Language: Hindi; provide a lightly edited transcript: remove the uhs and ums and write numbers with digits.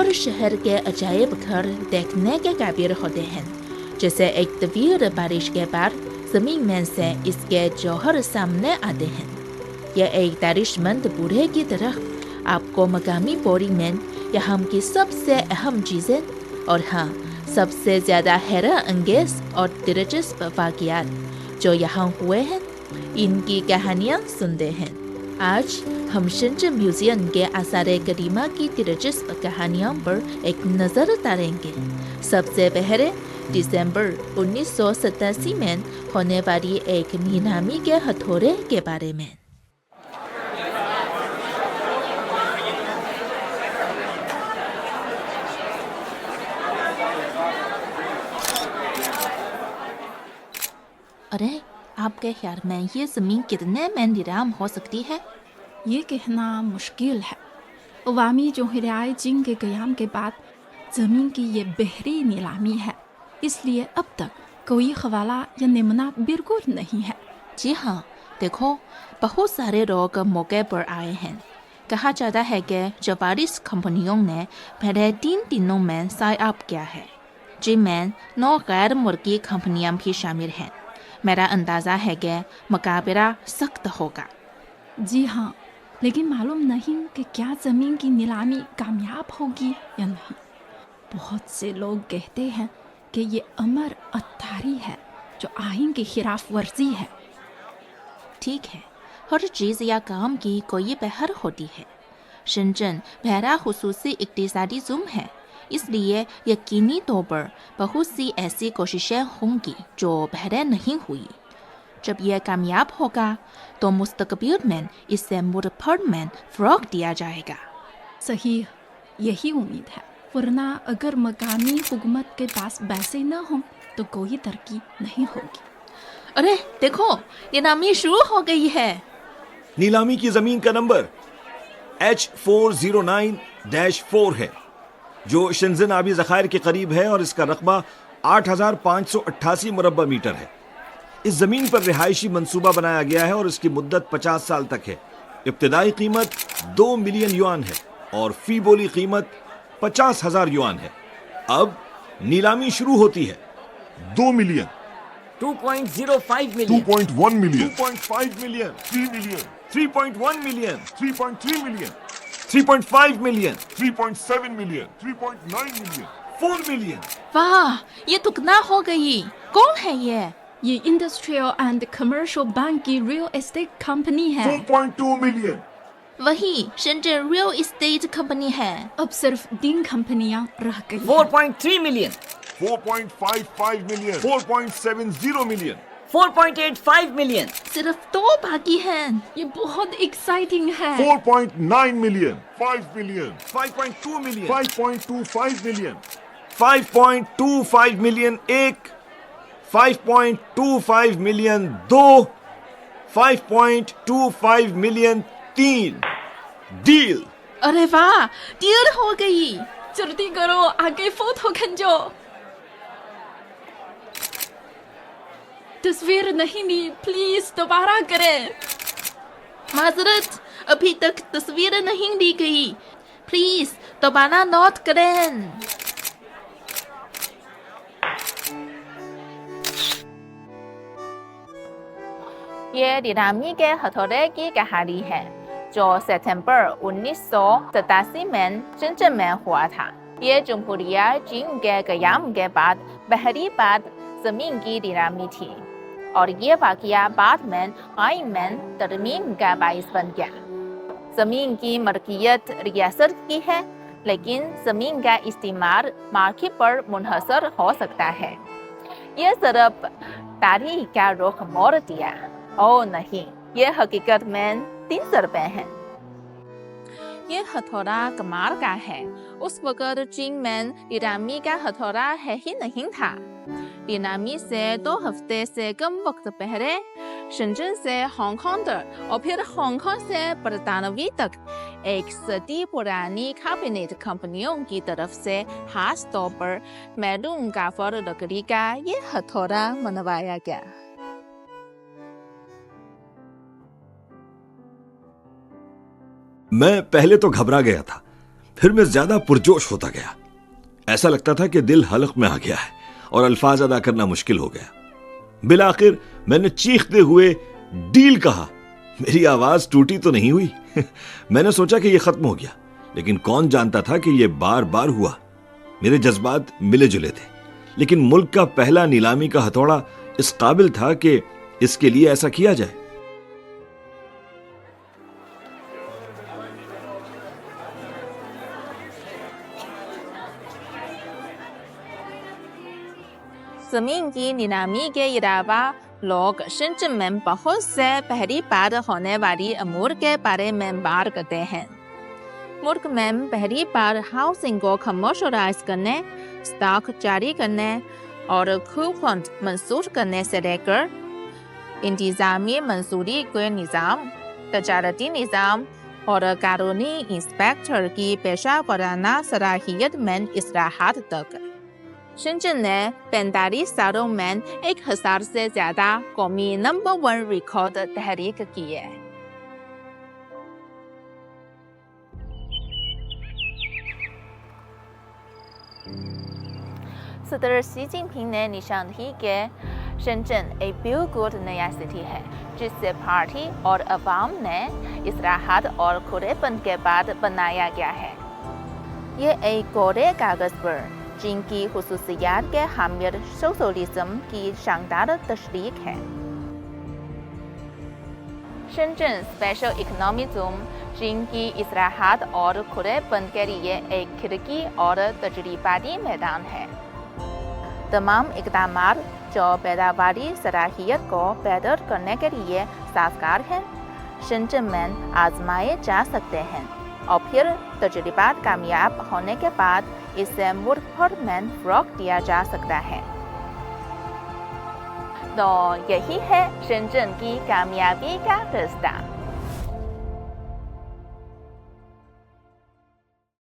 हर शहर के अजायब घर देखने के काबिल होते हैं। जैसे एक तवील बारिश के बाद जमीन में से इसके जौहर सामने आते हैं। यह एक दानिशमंद बूढ़े की तरह आपको मकामी बोरी में यहाँ की सबसे अहम चीज़ें और हाँ, सबसे ज़्यादा हैरान अंगेज और दिलचस्प वाक़यात जो यहाँ हुए हैं, इनकी कहानियाँ सुनते हैं। आज हम शेंजन म्यूजियम के आसार कदीमा की दिलचस्प कहानियों पर एक नज़र डालेंगे। सबसे पहले दिसंबर 1987 में होने वाली एक नीलामी के हथौड़े के बारे में। अरे, आपके ख्याल में ये ज़मीन कितने में नीलाम हो सकती है? ये कहना मुश्किल है। अवामी जोहराए जिंग के क़याम के बाद ज़मीन की ये बहरी नीलामी है, इसलिए अब तक कोई हवाला या निमना बिल्कुल नहीं है। जी हाँ, देखो, बहुत सारे लोग मौके पर आए हैं। कहा जाता है कि 44 कंपनियों ने पहले 3 दिनों में साइन अप किया है, जिनमें 9 गैर मुल्की कंपनियां भी शामिल हैं। मेरा अंदाज़ा है कि मुकाबला सख्त होगा। जी हाँ, लेकिन मालूम नहीं कि क्या ज़मीन की नीलामी कामयाब होगी या नहीं। बहुत से लोग कहते हैं कि ये अमर अत्तारी है जो आइन की खिलाफ वर्जी है। ठीक है, हर चीज़ या काम की कोई पहर होती है। शेंजन पहला खुसूसी इक्तिसादी ज़ोन है, इसलिए यकीनी तौर पर बहुत सी ऐसी कोशिशें होंगी जो पहले नहीं हुई। जब यह कामयाब होगा तो मुस्तकबिल में इसे मुल्क भर में फ़रोग़ दिया जाएगा। सही, यही उम्मीद है, वरना अगर मकामी हुकूमत के पास पैसे न हों तो कोई तरक्की नहीं होगी। अरे देखो, नीलामी शुरू हो गई है। नीलामी की जमीन का नंबर H409-4 है, जो शेंजन आबी ज़खायर के करीब है और इसका रकबा 8,588 मुरब्बा मीटर है। इस जमीन पर रिहायशी मंसूबा बनाया गया है और इसकी मुद्दत 50 साल तक है। इब्तिदाई कीमत 2 मिलियन युआन है और फी बोली कीमत 50,000 युआन है। अब नीलामी शुरू होती है। 2 million, 2.05 million, 2.1 million, 2.5 million, 3 million, 3.1 million, 3.3 million, 3.5 million, 3.7 million, 3.9 million, 4 million. वाह, ये दुगना हो गई। कौन है ये? ये इंडस्ट्रियल एंड कमर्शियल बैंक की रियल एस्टेट कंपनी है। 4.2 मिलियन, वही शेंजन रियल एस्टेट कंपनी है। अब सिर्फ 3 कंपनियां रह गई हैं। 4.3 मिलियन, 4.55 मिलियन, 4.70 मिलियन, 4.85 मिलियन, सिर्फ 2 बाकी हैं। ये बहुत एक्साइटिंग है। 4.9 million, 5 million, 5.2 million, 5.25 million, 5.25 million 1, 5.25 million 2, 5.25 million 3। Deal. अरे वाह, डील हो गई। जल्दी करो, आगे फोटो खींचो। तस्वीर नहीं ली, प्लीज दोबारा करें। माजरत, अभी तक तस्वीर नहीं ली गई। प्लीज दोबारा नोट करें। ये नीलामी के हथौड़े की कहानी है जो सितंबर 1987 में शेंजन में हुआ था। ये जमहूरिया जिंग के क़याम के बाद पहली बार जमीन की नीलामी थी और ये वाक़या बाद में आइन में तरमीम का बाइस बन गया। जमीन की मलकियत रियासत की है, लेकिन जमीन का इस्तेमाल मार्केट पर मुनहसर हो सकता है। ये सिर्फ तारीख का रुख मोड़ दिया। ओ नहीं, ये हकीकत में 300 रुपए है। ये हथौड़ा कमाल का है। उस वक्त चीन में नीलामी का हथौड़ा है ही नहीं था। नीलामी से 2 हफ्ते से कम वक्त पहले शेंजन से हांगकांग तक और फिर हांगकांग से बरतानवी तक एक सदी पुरानी कैबिनेट कंपनियों की तरफ से खास तौर पर मैरून काफर लकड़ी का ये हथौड़ा बनवाया गया। मैं पहले तो घबरा गया था, फिर मैं ज्यादा पुरजोश होता गया। ऐसा लगता था कि दिल हलक में आ गया है और अल्फाज अदा करना मुश्किल हो गया। बिलाखिर मैंने चीखते हुए डील कहा। मेरी आवाज टूटी तो नहीं हुई। मैंने सोचा कि यह खत्म हो गया, लेकिन कौन जानता था कि यह बार बार हुआ। मेरे जज्बात मिले जुले थे, लेकिन मुल्क का पहला नीलामी का हथौड़ा इस काबिल था कि इसके लिए ऐसा किया जाए। जमीन की नीलामी के अलावा लोग शंजन में बहुत से पहली बार होने वाली अमूर के बारे में बात करते हैं। मुल्क में पहली बार हाउसिंग को कमर्शलाइज करने, स्टॉक जारी करने और कूपन मंजूर करने से लेकर इंतजामी मंजूरी के निज़ाम, तजारती निज़ाम और कानूनी इंस्पेक्टर की पेशा वराना सलाहियत में इस्लाहात तक शंजन ने 45 सालों में 1000 से ज्यादा कौमी नंबर 1 रिकॉर्ड तहरीक की है। सदर शी जिनपिंग ने निशानदेही कि शंजन एक फील गुड नया सिटी है, जिससे पार्टी और अवाम ने इस्लाहात और खुलेपन के बाद बनाया गया है। ये एक कोरे कागज पर जिनकी खुसूसियात के हामिल सोशलिज्म की शानदार तशरीह है। शंजन स्पेशल इकोनॉमिक जोन जिनकी इस्लाहात और खुलेपन के लिए एक खिड़की और तजरीबाती मैदान है। तमाम इक़दाम जो पैदावारी सलाहियत को बेहतर करने के लिए साजगार हैं, शंजन में आजमाए जा सकते हैं और फिर तजुर्बा कामयाब होने के बाद इसे मुल्क भर में फ़रोग़ दिया जा सकता है। तो यही है शंजन की कामयाबी का रास्ता।